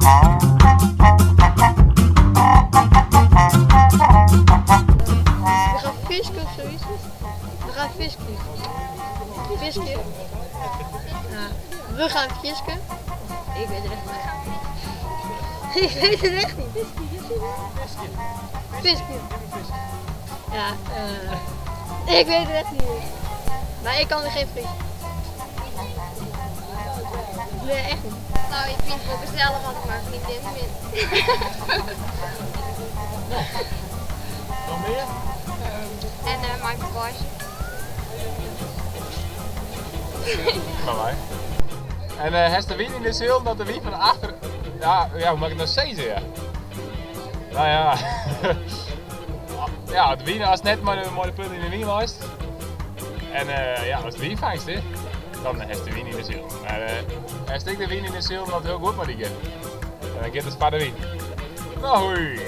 We gaan fisken of zoiets. We gaan fisken. Fisken. Ja, we gaan fisken. Ik weet het echt niet. Ik weet het echt niet. Fisken. Ja, ik weet het echt niet. Maar ik kan er geen Frysk. Nee, echt niet. Nou, ik vind het wel gezellig als ik maar een vriendin ben. Nog meer? En mijn praatsje. Van mij. En heeft de wien in de ziel dat de wien van achter... Ja, hoe mag ik dat zeggen? Ja? Nou ja... ja, de wien als net maar de punt in de wien was. En ja, als de wien vangst, hè, dan heeft de wien in de ziel. Maar als ik de wien in de ziel, dan heel goed maar die keer. En dan gaat het sparen wien. Nou, hoi!